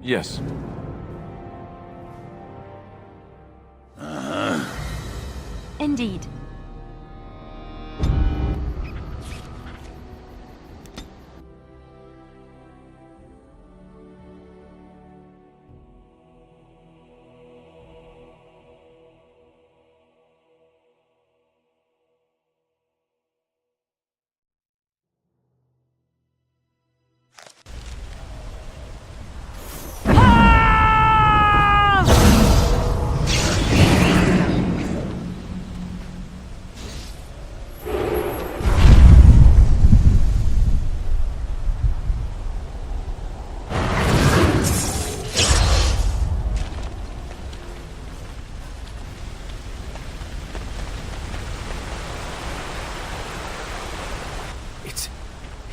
Yes. Indeed.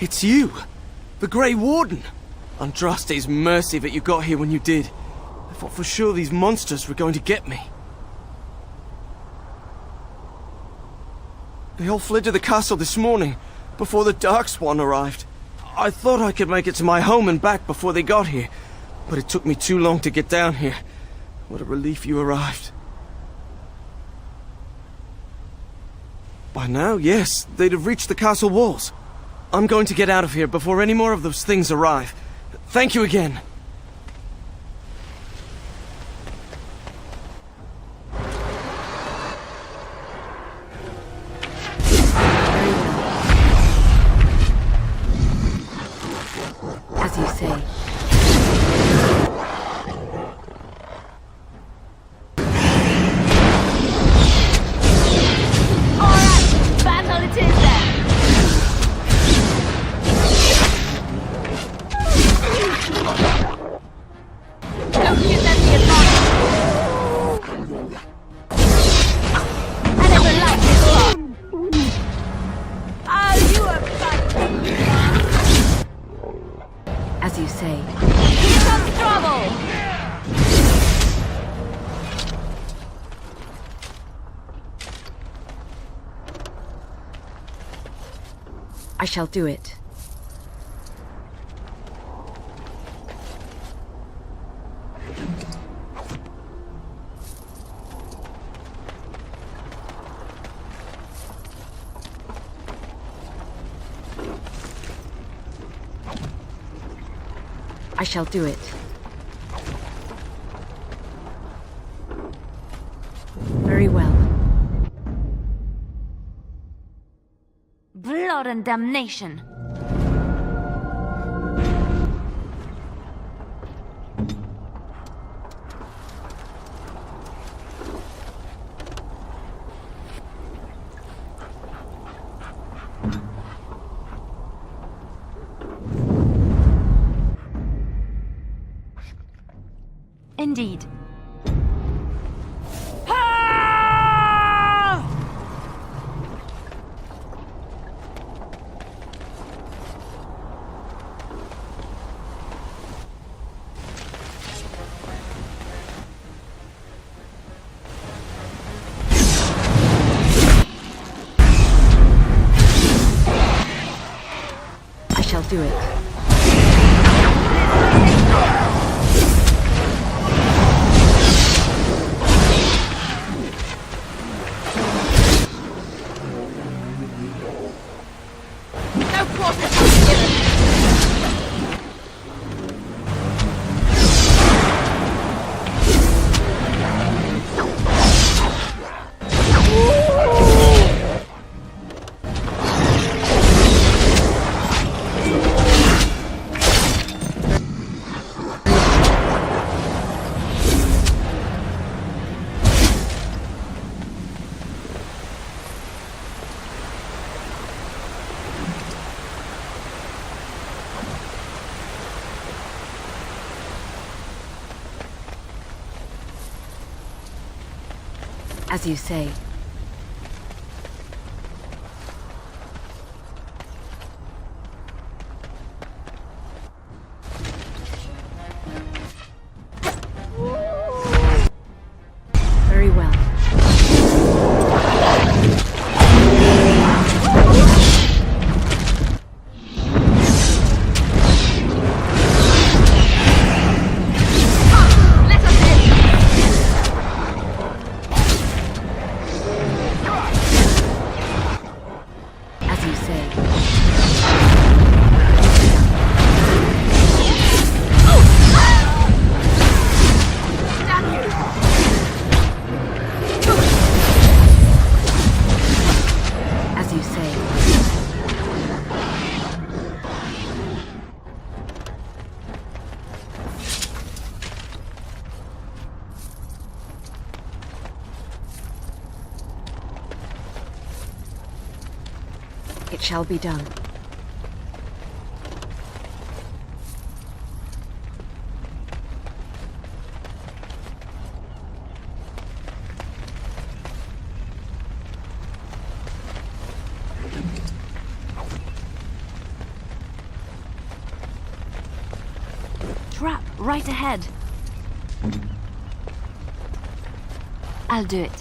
It's you! The Grey Warden! Andraste's mercy that you got here when you did. I thought for sure these monsters were going to get me. They all fled to the castle this morning, before the Darkspawn arrived. I thought I could make it to my home and back before they got here, but it took me too long to get down here. What a relief you arrived. By now, yes, they'd have reached the castle walls. I'm going to get out of here before any more of those things arrive. Thank you again. As you say. Alright, battle it is then! Don't give them the advantage! I never liked this one! Oh, you are bad! As you say. Here comes trouble! I shall do it. I shall do it. Very well. Blood and damnation. Indeed. I shall do it. As you say. Very well. It shall be done. Trap right ahead. I'll do it.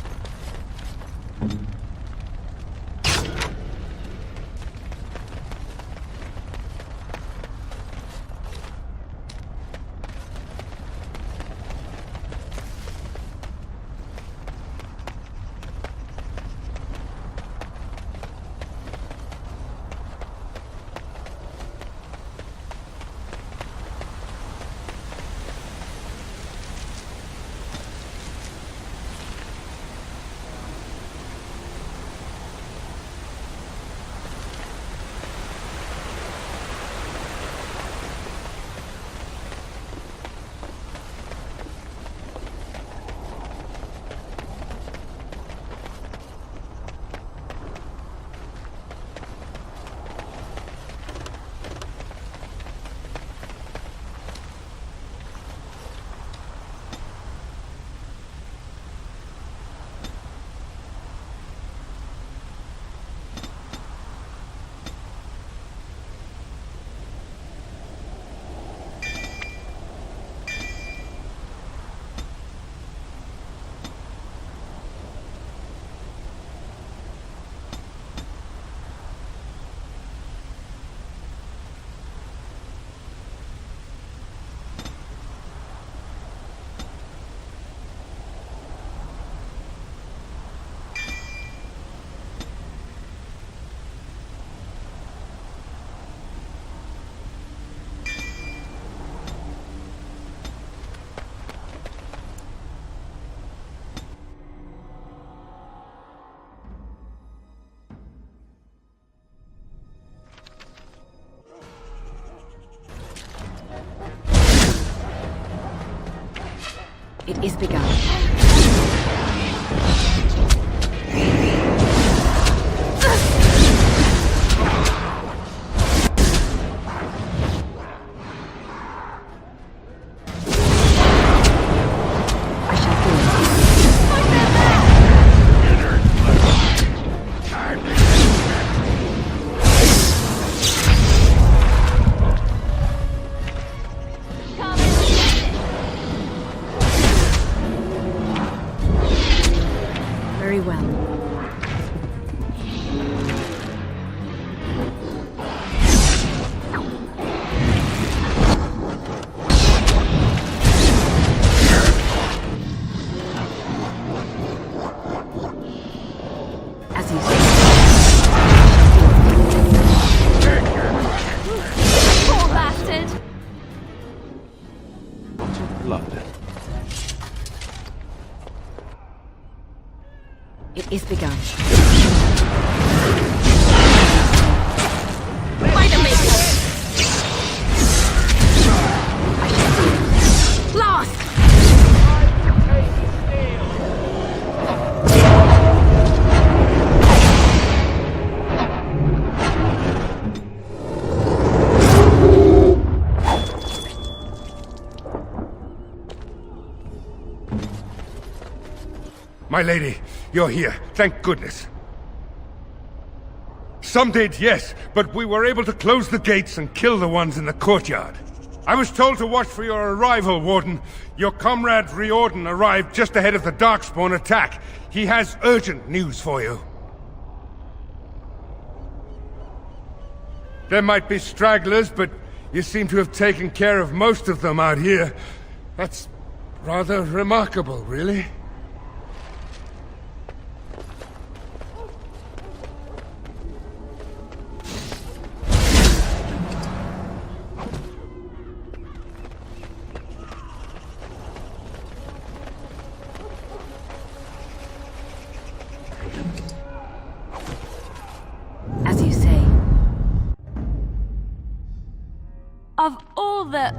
It is begun. I shall do very well. As you say. Poor bastard! Blood. It is begun. Wait a minute! I shall do it. Lost! My lady, you're here. Thank goodness. Some did, yes, but we were able to close the gates and kill the ones in the courtyard. I was told to watch for your arrival, Warden. Your comrade Riordan arrived just ahead of the Darkspawn attack. He has urgent news for you. There might be stragglers, but you seem to have taken care of most of them out here. That's rather remarkable, really. As you say. Of all the...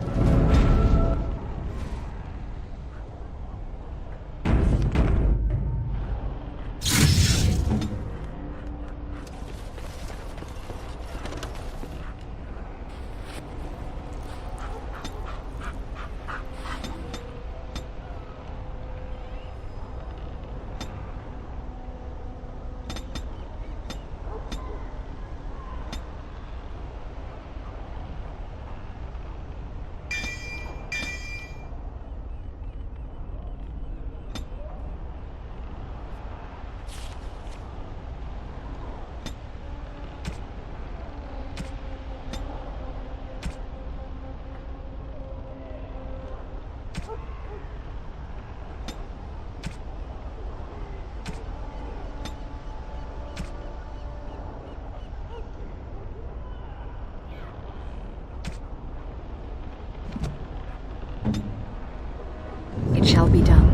shall be done.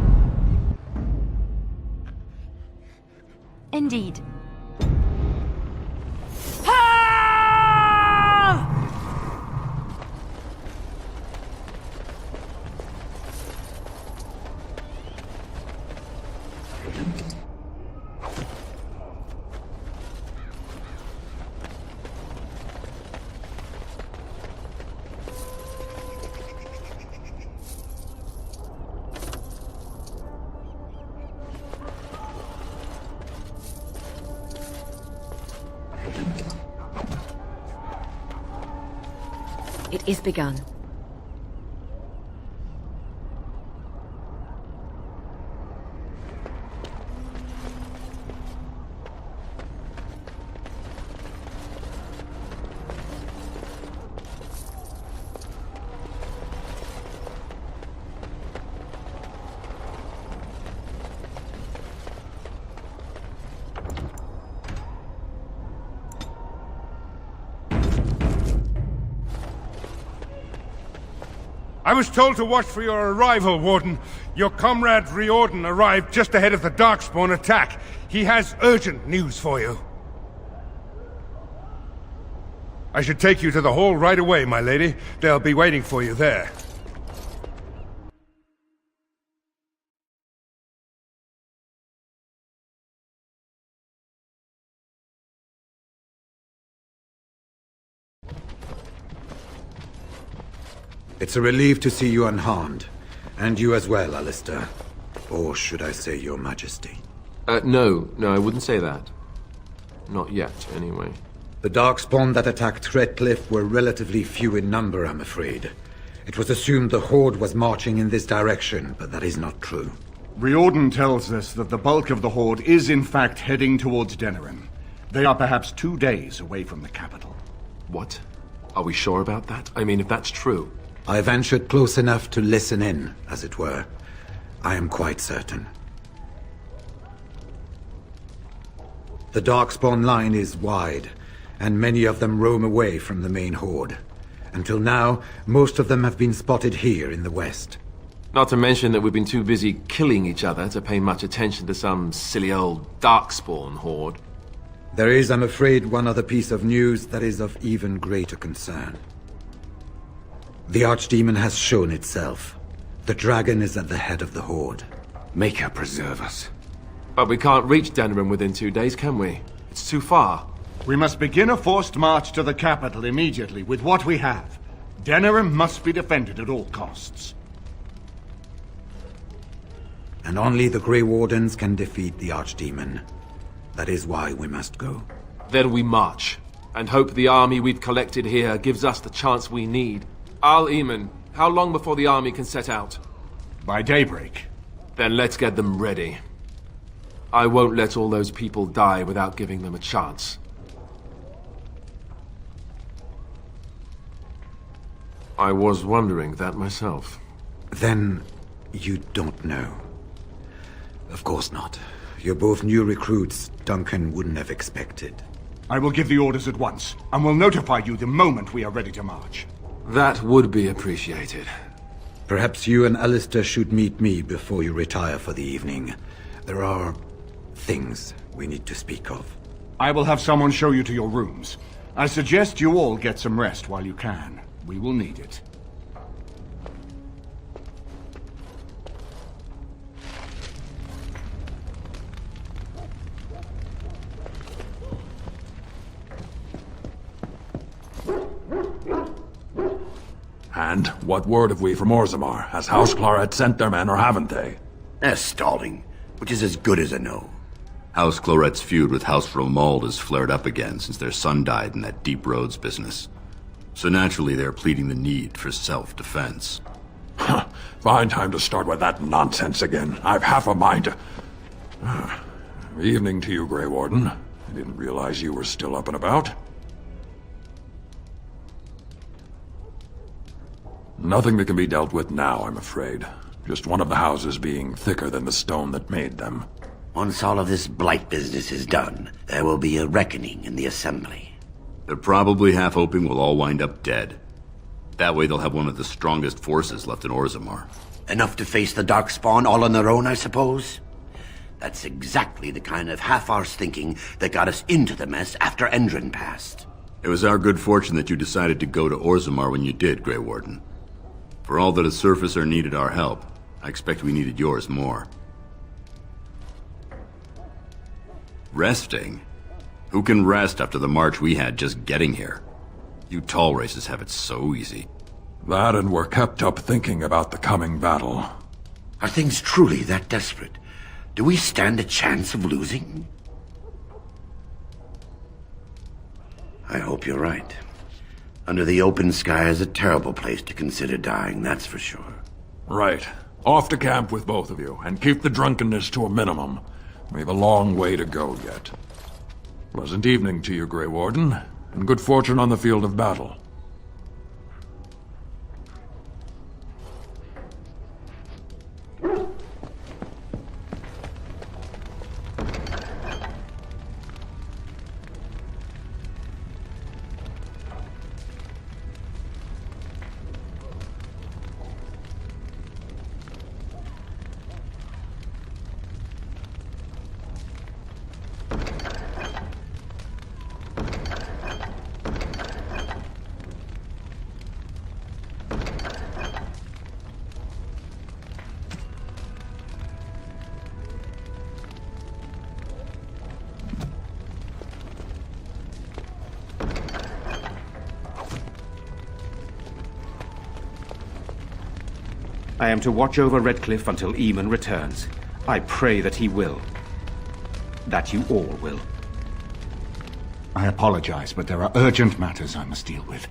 Indeed. It is begun. I was told to watch for your arrival, Warden. Your comrade Riordan arrived just ahead of the Darkspawn attack. He has urgent news for you. I should take you to the hall right away, my lady. They'll be waiting for you there. It's a relief to see you unharmed. And you as well, Alistair. Or should I say your majesty? No, I wouldn't say that. Not yet, anyway. The Darkspawn that attacked Threadcliffe were relatively few in number, I'm afraid. It was assumed the Horde was marching in this direction, but that is not true. Riordan tells us that the bulk of the Horde is in fact heading towards Denerim. They are perhaps 2 days away from the capital. What? Are we sure about that? I mean, if that's true... I ventured close enough to listen in, as it were. I am quite certain. The Darkspawn line is wide, and many of them roam away from the main Horde. Until now, most of them have been spotted here in the west. Not to mention that we've been too busy killing each other to pay much attention to some silly old Darkspawn Horde. There is, I'm afraid, one other piece of news that is of even greater concern. The Archdemon has shown itself. The dragon is at the head of the Horde. Make her preserve us. But we can't reach Denerim within 2 days, can we? It's too far. We must begin a forced march to the capital immediately with what we have. Denerim must be defended at all costs. And only the Grey Wardens can defeat the Archdemon. That is why we must go. Then we march, and hope the army we've collected here gives us the chance we need. Al-Eamon, how long before the army can set out? By daybreak. Then let's get them ready. I won't let all those people die without giving them a chance. I was wondering that myself. Then you don't know. Of course not. You're both new recruits Duncan wouldn't have expected. I will give the orders at once, and will notify you the moment we are ready to march. That would be appreciated. Perhaps you and Alistair should meet me before you retire for the evening. There are things we need to speak of. I will have someone show you to your rooms. I suggest you all get some rest while you can. We will need it. And what word have we from Orzammar? Has House Clorette sent their men, or haven't they? They're stalling, which is as good as a no. House Clorette's feud with House Romuald has flared up again since their son died in that Deep Roads business. So naturally they're pleading the need for self-defense. Fine time to start with that nonsense again. I've half a mind to... Evening to you, Grey Warden. I didn't realize you were still up and about. Nothing that can be dealt with now, I'm afraid. Just one of the houses being thicker than the stone that made them. Once all of this blight business is done, there will be a reckoning in the Assembly. They're probably half hoping we'll all wind up dead. That way they'll have one of the strongest forces left in Orzammar. Enough to face the Darkspawn all on their own, I suppose? That's exactly the kind of half-arsed thinking that got us into the mess after Endron passed. It was our good fortune that you decided to go to Orzammar when you did, Grey Warden. For all that a surfacer needed our help, I expect we needed yours more. Resting? Who can rest after the march we had just getting here? You tall races have it so easy. That and we're kept up thinking about the coming battle. Are things truly that desperate? Do we stand a chance of losing? I hope you're right. Under the open sky is a terrible place to consider dying, that's for sure. Right. Off to camp with both of you, and keep the drunkenness to a minimum. We've a long way to go yet. Pleasant evening to you, Grey Warden, and good fortune on the field of battle. I am to watch over Redcliffe until Eamon returns. I pray that he will. That you all will. I apologize, but there are urgent matters I must deal with.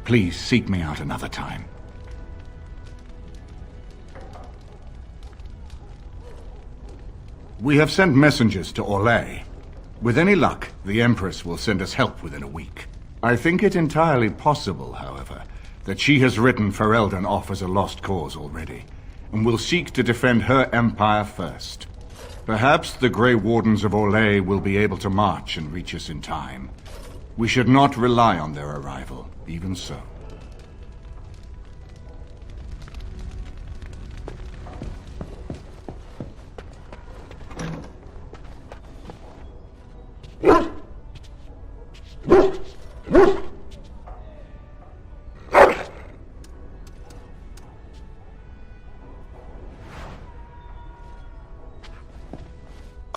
Please seek me out another time. We have sent messengers to Orlais. With any luck, the Empress will send us help within a week. I think it entirely possible, however, that she has written Ferelden off as a lost cause already, and will seek to defend her empire first. Perhaps the Grey Wardens of Orlais will be able to march and reach us in time. We should not rely on their arrival, even so.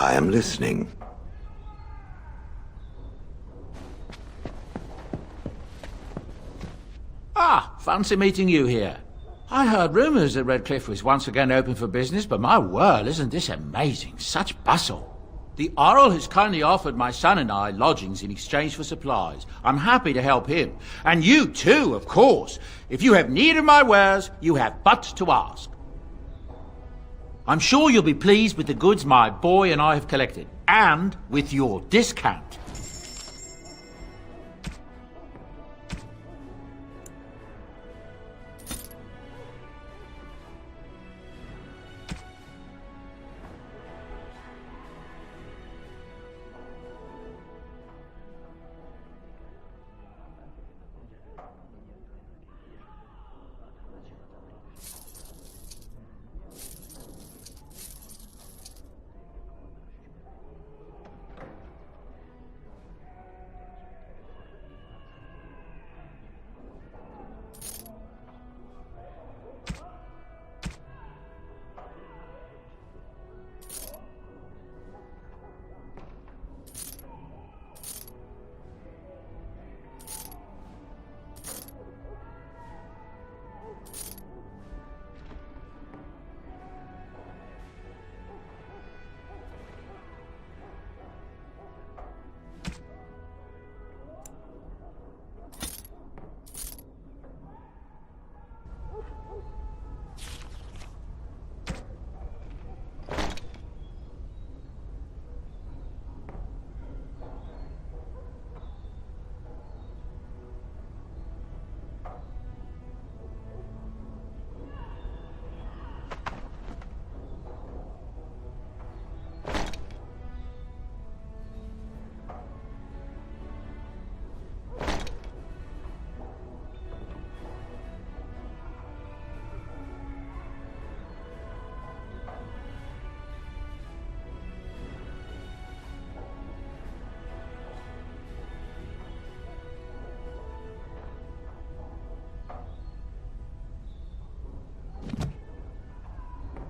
I am listening. Ah, fancy meeting you here. I heard rumours that Redcliffe was once again open for business, but my word, isn't this amazing? Such bustle. The Earl has kindly offered my son and I lodgings in exchange for supplies. I'm happy to help him. And you too, of course. If you have need of my wares, you have but to ask. I'm sure you'll be pleased with the goods my boy and I have collected, and with your discount.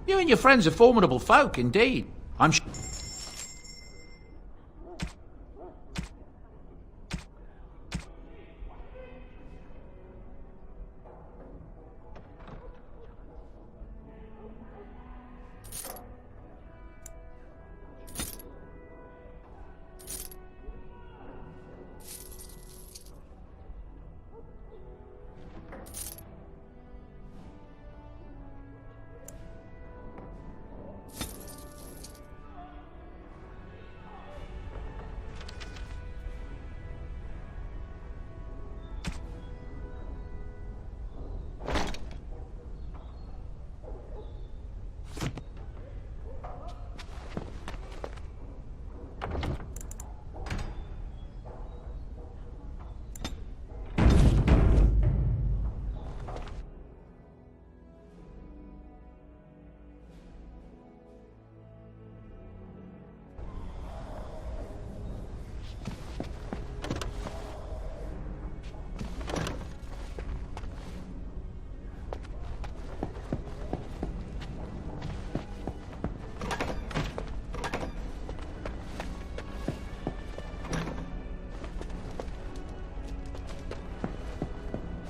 You and your friends are formidable folk, indeed. I'm sure.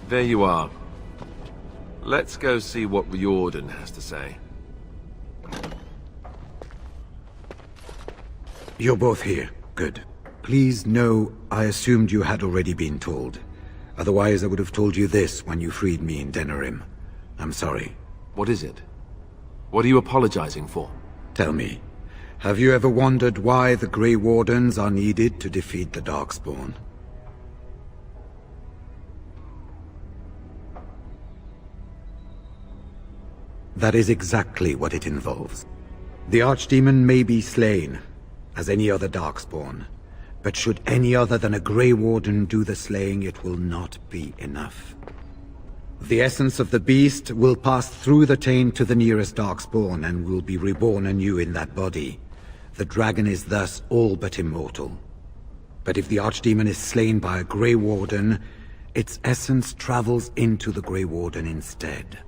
There you are. Let's go see what Riordan has to say. You're both here. Good. Please know I assumed you had already been told. Otherwise I would have told you this when you freed me in Denerim. I'm sorry. What is it? What are you apologizing for? Tell me, have you ever wondered why the Grey Wardens are needed to defeat the Darkspawn? That is exactly what it involves. The Archdemon may be slain, as any other Darkspawn, but should any other than a Grey Warden do the slaying, it will not be enough. The essence of the beast will pass through the taint to the nearest Darkspawn and will be reborn anew in that body. The dragon is thus all but immortal. But if the Archdemon is slain by a Grey Warden, its essence travels into the Grey Warden instead.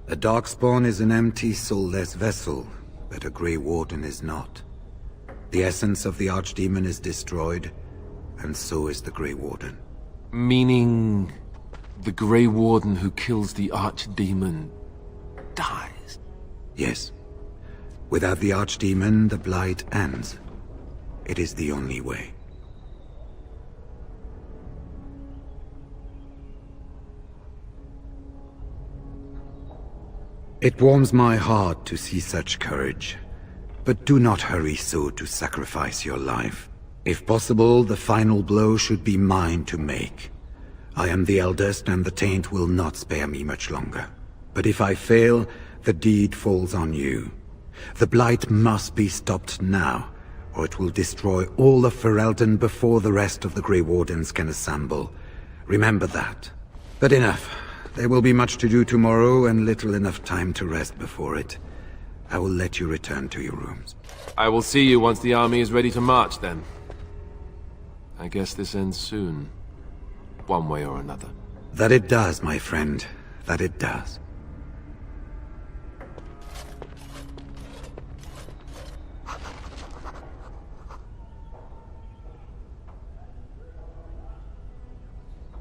A Darkspawn is an empty, soulless vessel, but a Grey Warden is not. The essence of the Archdemon is destroyed, and so is the Grey Warden. Meaning, the Grey Warden who kills the Archdemon dies? Yes. Without the Archdemon, the Blight ends. It is the only way. It warms my heart to see such courage, but do not hurry so to sacrifice your life. If possible, the final blow should be mine to make. I am the eldest, and the taint will not spare me much longer. But if I fail, the deed falls on you. The Blight must be stopped now, or it will destroy all of Ferelden before the rest of the Grey Wardens can assemble. Remember that. But enough. There will be much to do tomorrow, and little enough time to rest before it. I will let you return to your rooms. I will see you once the army is ready to march, then. I guess this ends soon. One way or another. That it does, my friend. That it does.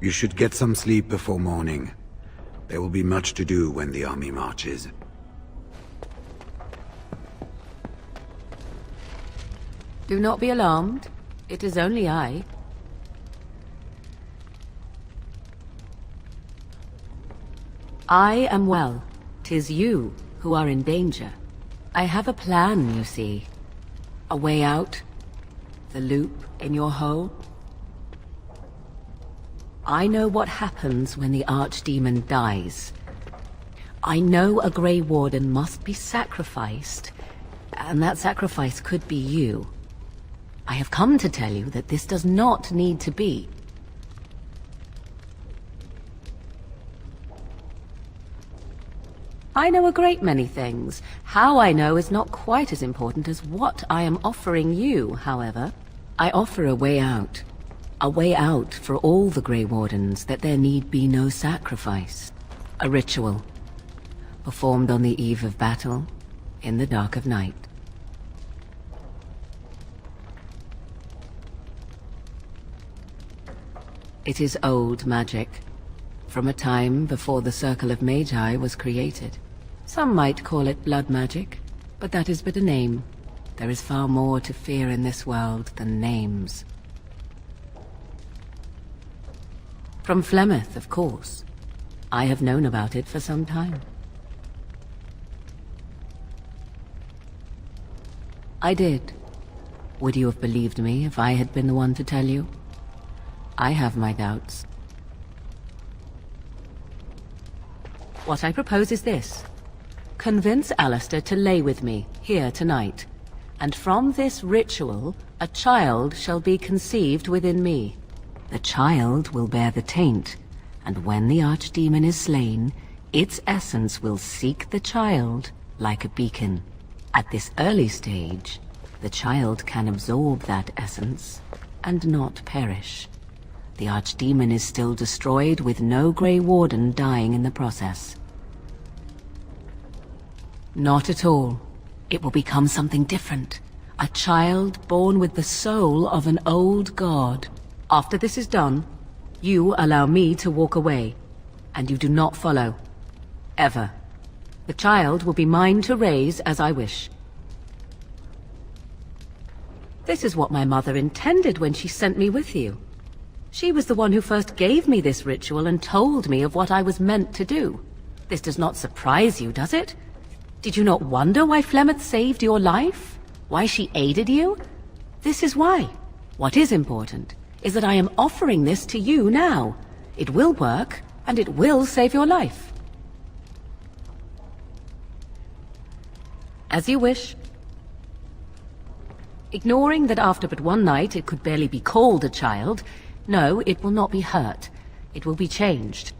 You should get some sleep before morning. There will be much to do when the army marches. Do not be alarmed. It is only I. I am well. 'Tis you who are in danger. I have a plan, you see. A way out. The loop in your hole. I know what happens when the Archdemon dies. I know a Grey Warden must be sacrificed, and that sacrifice could be you. I have come to tell you that this does not need to be. I know a great many things. How I know is not quite as important as what I am offering you, however. I offer a way out. A way out for all the Grey Wardens, that there need be no sacrifice. A ritual. performed on the eve of battle, in the dark of night. It is old magic, from a time before the Circle of Magi was created. Some might call it blood magic, but that is but a name. There is far more to fear in this world than names. From Flemeth, of course. I have known about it for some time. I did. Would you have believed me if I had been the one to tell you? I have my doubts. What I propose is this. Convince Alistair to lay with me, here tonight. And from this ritual, a child shall be conceived within me. The child will bear the taint, and when the archdemon is slain, its essence will seek the child like a beacon. At this early stage, the child can absorb that essence and not perish. The archdemon is still destroyed with no Grey Warden dying in the process. Not at all. It will become something different. A child born with the soul of an old god. After this is done, you allow me to walk away, and you do not follow. Ever. The child will be mine to raise as I wish. This is what my mother intended when she sent me with you. She was the one who first gave me this ritual and told me of what I was meant to do. This does not surprise you, does it? Did you not wonder why Flemeth saved your life? Why she aided you? This is why. What is important is that I am offering this to you now. It will work, and it will save your life. As you wish. Ignoring that after but one night it could barely be called a child, no, it will not be hurt. It will be changed.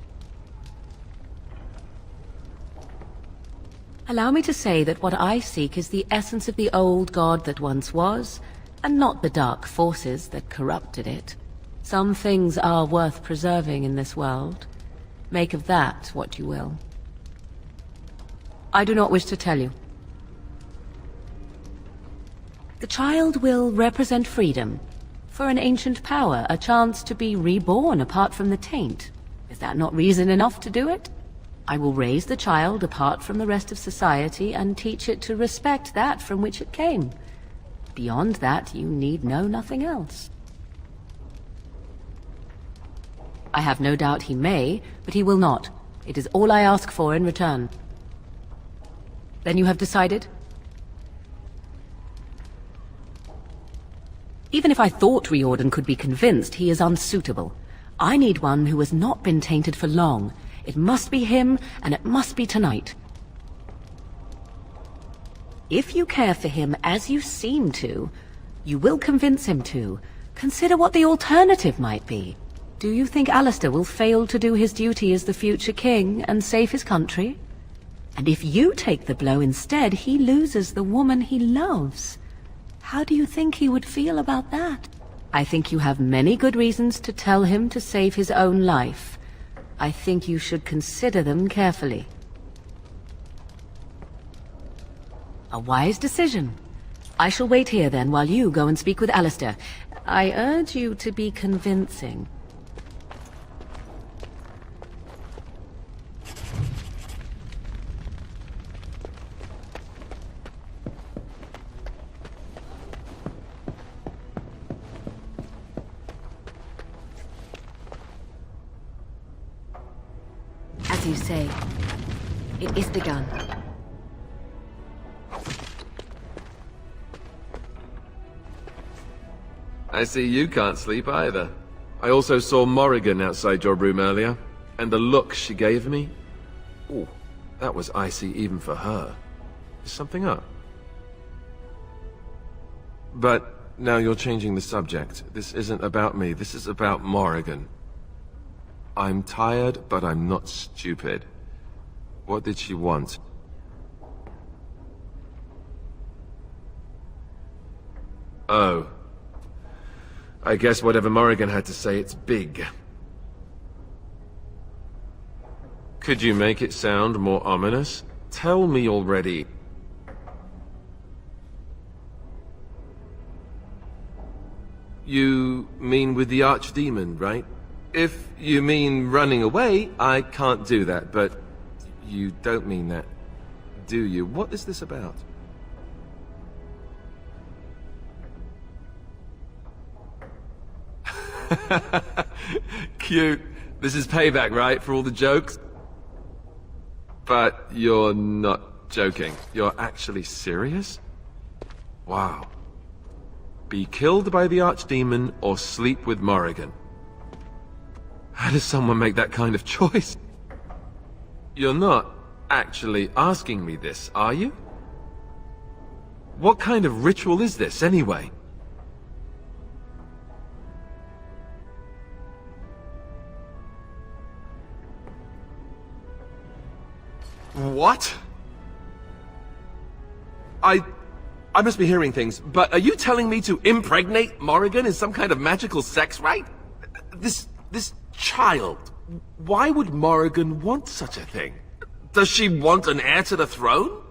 Allow me to say that what I seek is the essence of the old god that once was, and not the dark forces that corrupted it. Some things are worth preserving in this world. Make of that what you will. I do not wish to tell you. The child will represent freedom. For an ancient power, a chance to be reborn apart from the taint. Is that not reason enough to do it? I will raise the child apart from the rest of society and teach it to respect that from which it came. Beyond that, you need know nothing else. I have no doubt he may, but he will not. It is all I ask for in return. Then you have decided? Even if I thought Riordan could be convinced, he is unsuitable. I need one who has not been tainted for long. It must be him, and it must be tonight. If you care for him as you seem to, you will convince him to. Consider what the alternative might be. Do you think Alistair will fail to do his duty as the future king and save his country? And if you take the blow instead, he loses the woman he loves. How do you think he would feel about that? I think you have many good reasons to tell him to save his own life. I think you should consider them carefully. A wise decision. I shall wait here then while you go and speak with Alistair. I urge you to be convincing. As you say, it is begun. I see you can't sleep either. I also saw Morrigan outside your room earlier, and the look she gave me. Ooh, that was icy even for her. Is something up? But now you're changing the subject. This isn't about me, this is about Morrigan. I'm tired, but I'm not stupid. What did she want? Oh. I guess whatever Morrigan had to say, it's big. Could you make it sound more ominous? Tell me already. You mean with the Archdemon, right? If you mean running away, I can't do that, but you don't mean that, do you? What is this about? Cute. This is payback, right, for all the jokes? But you're not joking. You're actually serious? Wow. Be killed by the Archdemon or sleep with Morrigan. How does someone make that kind of choice? You're not actually asking me this, are you? What kind of ritual is this, anyway? What? I must be hearing things, but are you telling me to impregnate Morrigan in some kind of magical sex rite? This child, why would Morrigan want such a thing? Does she want an heir to the throne?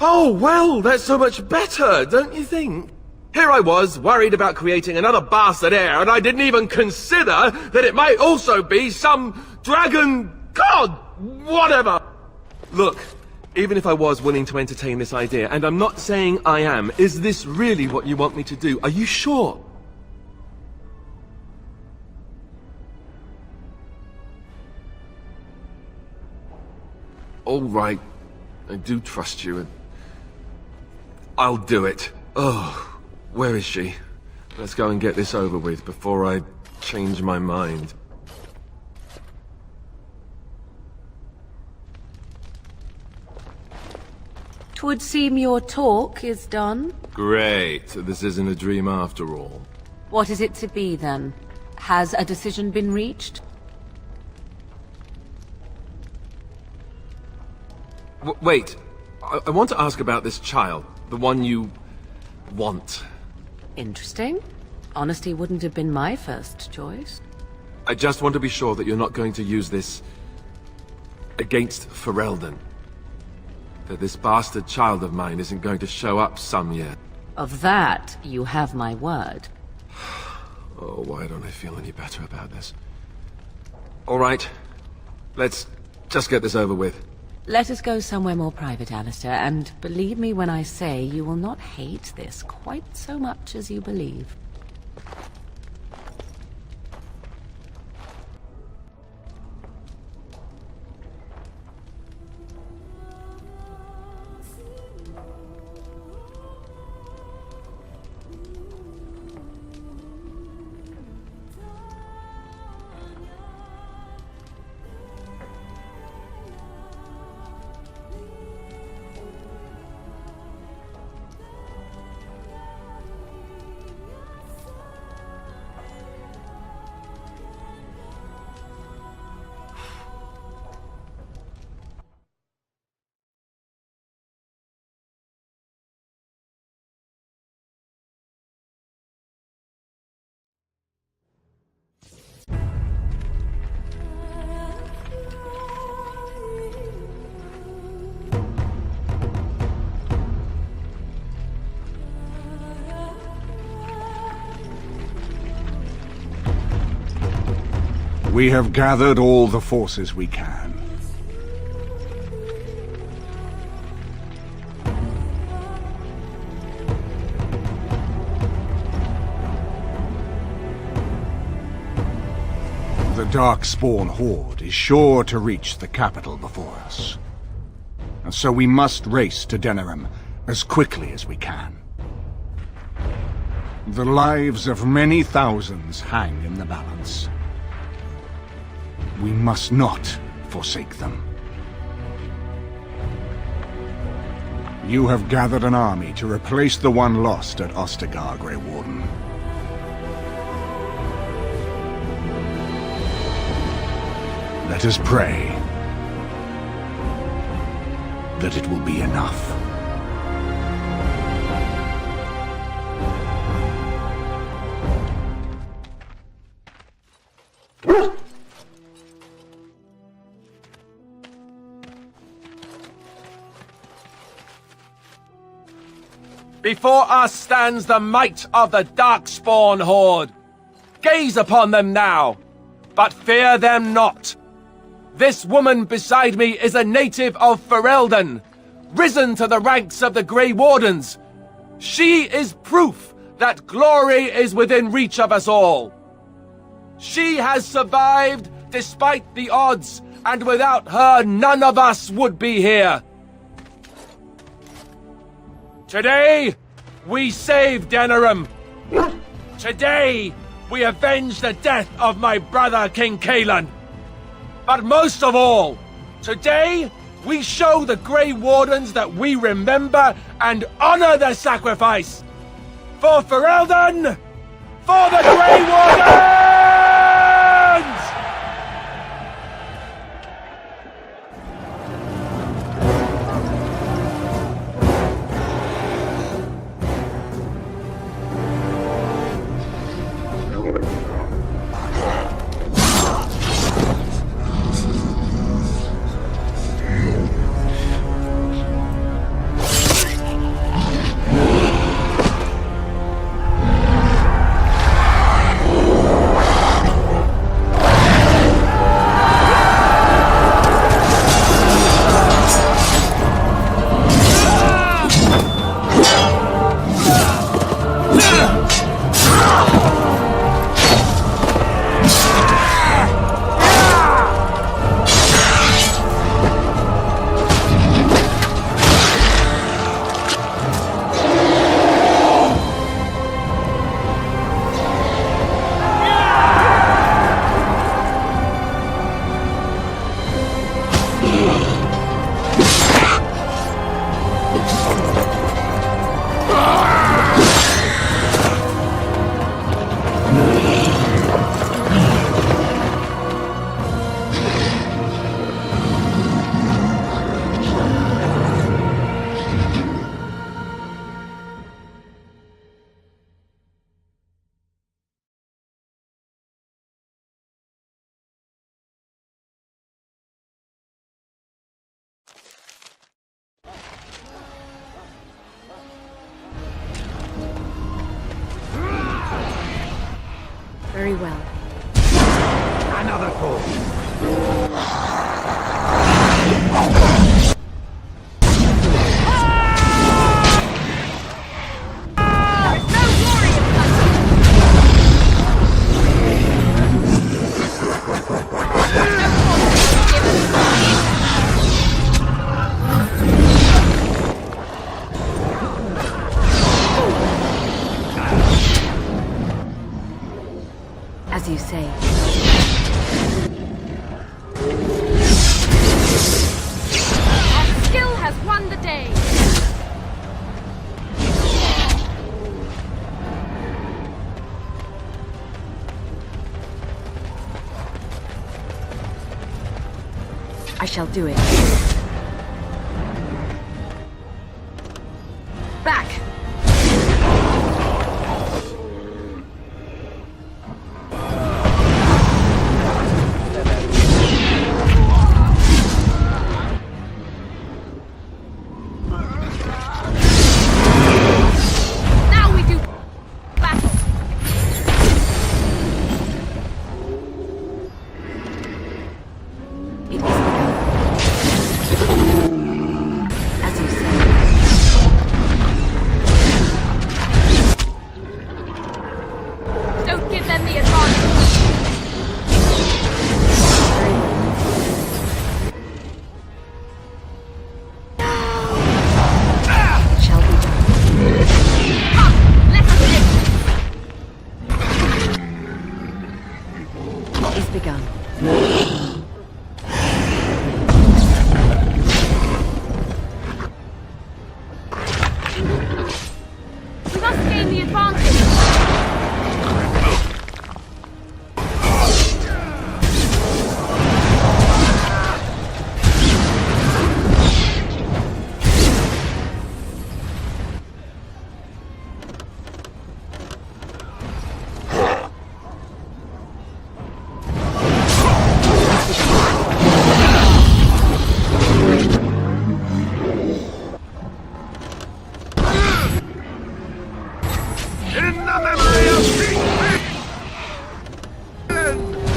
Oh, well, that's so much better, don't you think? Here I was, worried about creating another bastard heir, and I didn't even consider that it might also be some dragon god, whatever. Look, even if I was willing to entertain this idea, and I'm not saying I am, is this really what you want me to do? Are you sure? All right, I do trust you, and I'll do it. Oh, where is she? Let's go and get this over with before I change my mind. 'Twould seem your talk is done. Great. This isn't a dream after all. What is it to be, then? Has a decision been reached? Wait. I want to ask about this child. The one you want. Interesting. Honesty wouldn't have been my first choice. I just want to be sure that you're not going to use this against Ferelden. That this bastard child of mine isn't going to show up some year. Of that, you have my word. Oh, why don't I feel any better about this? All right. Let's just get this over with. Let us go somewhere more private, Alistair, and believe me when I say you will not hate this quite so much as you believe. We have gathered all the forces we can. The Darkspawn Horde is sure to reach the capital before us. And so we must race to Denerim as quickly as we can. The lives of many thousands hang in the balance. We must not forsake them. You have gathered an army to replace the one lost at Ostagar, Grey Warden. Let us pray that it will be enough. Before us stands the might of the Darkspawn Horde. Gaze upon them now, but fear them not. This woman beside me is a native of Ferelden, risen to the ranks of the Grey Wardens. She is proof that glory is within reach of us all. She has survived despite the odds, and without her none of us would be here. Today, we save Denerim. Today, we avenge the death of my brother King Cailan. But most of all, today, we show the Grey Wardens that we remember and honor their sacrifice. For Ferelden! For the Grey Wardens! Very well. Another call. As you say. Our skill has won the day. I shall do it. Back!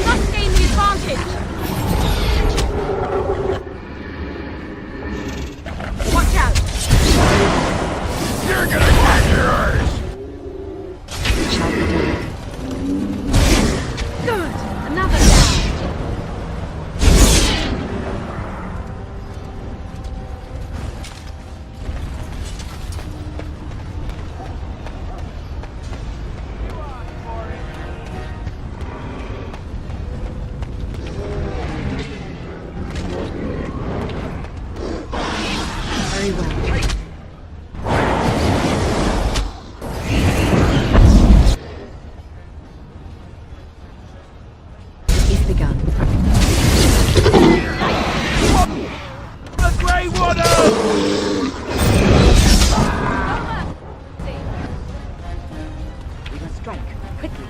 Must gain the advantage. Watch out. You're gonna get yours! Good. Another down. Very well. It's begun. The Grey Warden! We must strike quickly.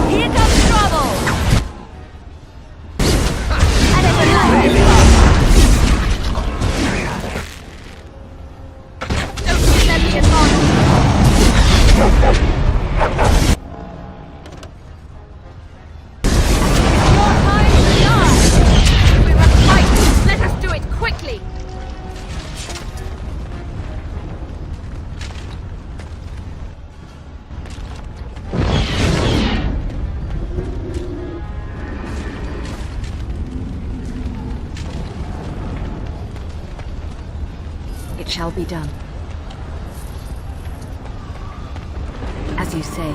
Here comes trouble. Don't give them the advantage. Your time is done. We must fight. Let us do it quickly. It shall be done. As you say.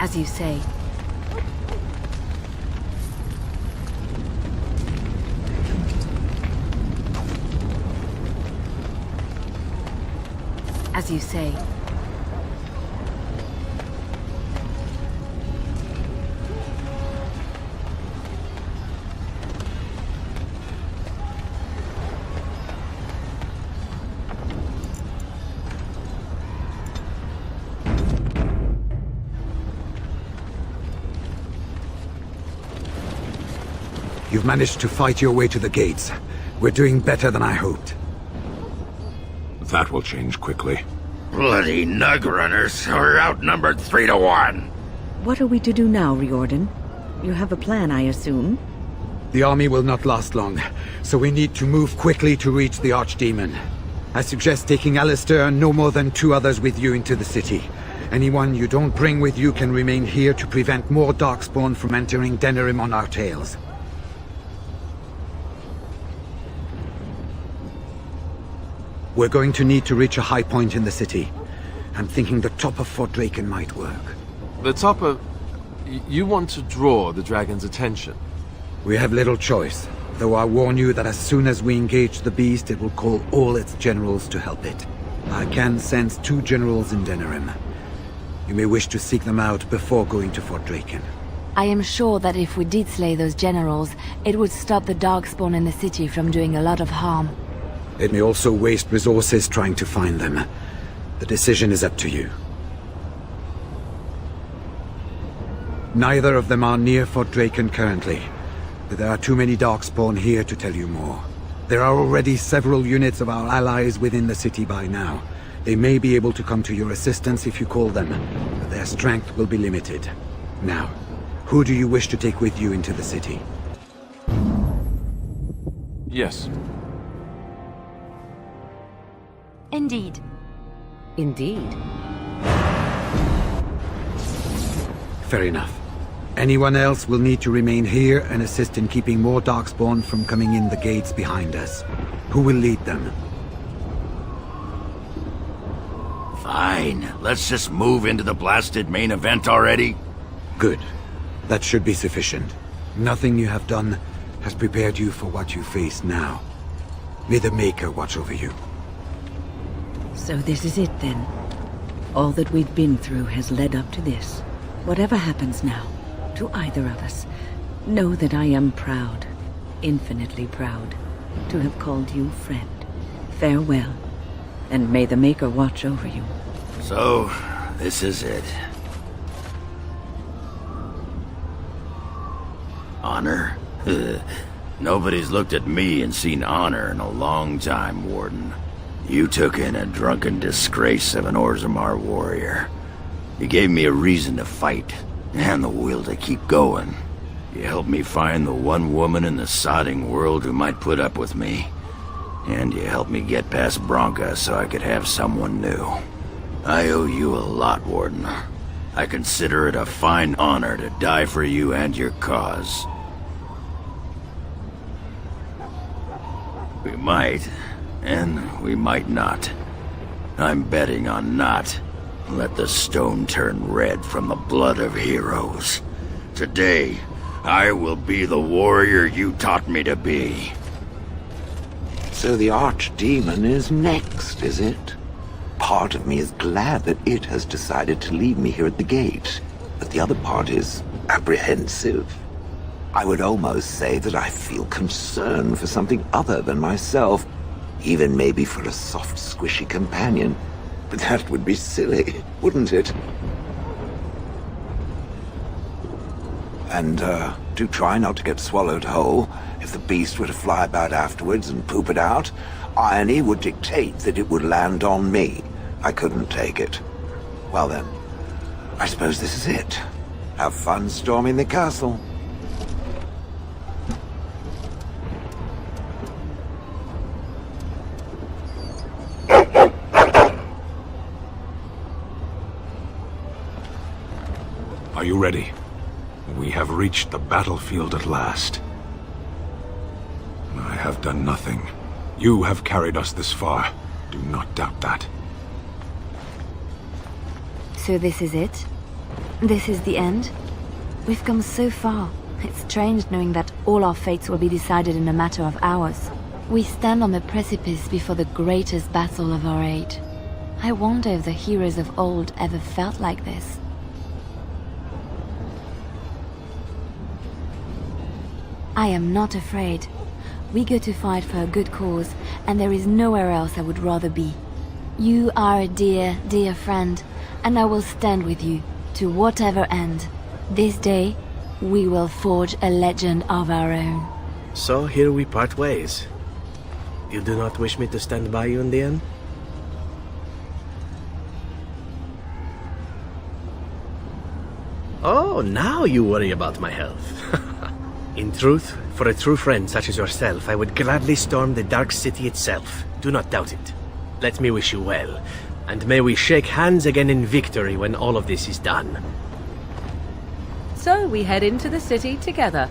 As you say. As you say. You've managed to fight your way to the gates. We're doing better than I hoped. That will change quickly. Bloody nug runners. We're outnumbered 3-1. What are we to do now, Riordan? You have a plan, I assume? The army will not last long, so we need to move quickly to reach the Archdemon. I suggest taking Alistair and no more than 2 others with you into the city. Anyone you don't bring with you can remain here to prevent more Darkspawn from entering Denerim on our tails. We're going to need to reach a high point in the city. I'm thinking the top of Fort Draken might work. The top of... You want to draw the dragon's attention? We have little choice, though I warn you that as soon as we engage the beast, it will call all its generals to help it. I can sense 2 generals in Denerim. You may wish to seek them out before going to Fort Draken. I am sure that if we did slay those generals, it would stop the Darkspawn in the city from doing a lot of harm. It may also waste resources trying to find them. The decision is up to you. Neither of them are near Fort Draken currently, but there are too many Darkspawn here to tell you more. There are already several units of our allies within the city by now. They may be able to come to your assistance if you call them, but their strength will be limited. Now, who do you wish to take with you into the city? Yes. Indeed. Indeed. Fair enough. Anyone else will need to remain here and assist in keeping more Darkspawn from coming in the gates behind us. Who will lead them? Fine. Let's just move into the blasted main event already. Good. That should be sufficient. Nothing you have done has prepared you for what you face now. May the Maker watch over you. So this is it then. All that we've been through has led up to this. Whatever happens now, to either of us, know that I am proud, infinitely proud, to have called you friend. Farewell, and may the Maker watch over you. So, this is it. Honor? Nobody's looked at me and seen honor in a long time, Warden. You took in a drunken disgrace of an Orzammar warrior. You gave me a reason to fight, and the will to keep going. You helped me find the one woman in the sodding world who might put up with me. And you helped me get past Branka so I could have someone new. I owe you a lot, Warden. I consider it a fine honor to die for you and your cause. We might, and we might not. I'm betting on not. Let the stone turn red from the blood of heroes. Today, I will be the warrior you taught me to be. So the Archdemon is next, is it? Part of me is glad that it has decided to leave me here at the gate, but the other part is apprehensive. I would almost say that I feel concern for something other than myself, even maybe for a soft, squishy companion. But that would be silly, wouldn't it? And, do try not to get swallowed whole. If the beast were to fly about afterwards and poop it out, irony would dictate that it would land on me. I couldn't take it. Well then, I suppose this is it. Have fun storming the castle. Are you ready? We have reached the battlefield at last. I have done nothing. You have carried us this far. Do not doubt that. So this is it? This is the end? We've come so far. It's strange knowing that all our fates will be decided in a matter of hours. We stand on the precipice before the greatest battle of our age. I wonder if the heroes of old ever felt like this. I am not afraid. We go to fight for a good cause, and there is nowhere else I would rather be. You are a dear, dear friend, and I will stand with you, to whatever end. This day, we will forge a legend of our own. So here we part ways. You do not wish me to stand by you in the end? Oh, now you worry about my health. In truth, for a true friend such as yourself, I would gladly storm the Dark City itself. Do not doubt it. Let me wish you well, and may we shake hands again in victory when all of this is done. So we head into the city together.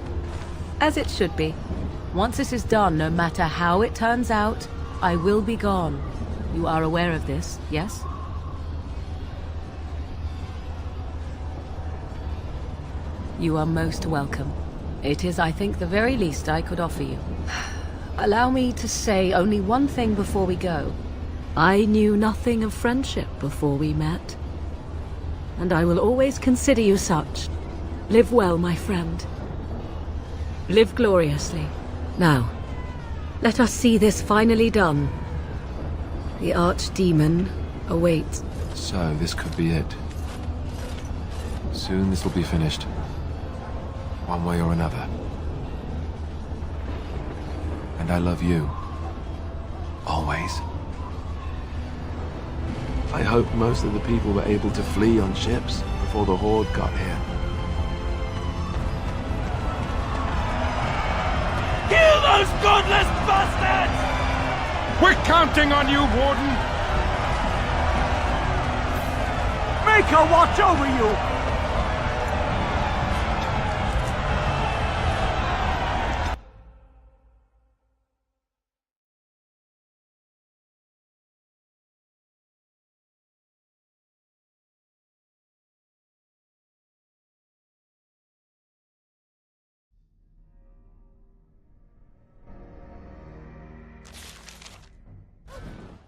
As it should be. Once this is done, no matter how it turns out, I will be gone. You are aware of this, yes? You are most welcome. It is, I think, the very least I could offer you. Allow me to say only one thing before we go. I knew nothing of friendship before we met. And I will always consider you such. Live well, my friend. Live gloriously. Now, let us see this finally done. The Archdemon awaits. So, this could be it. Soon this will be finished. One way or another. I love you. Always. I hope most of the people were able to flee on ships before the Horde got here. Kill those godless bastards! We're counting on you, Warden! Make her watch over you!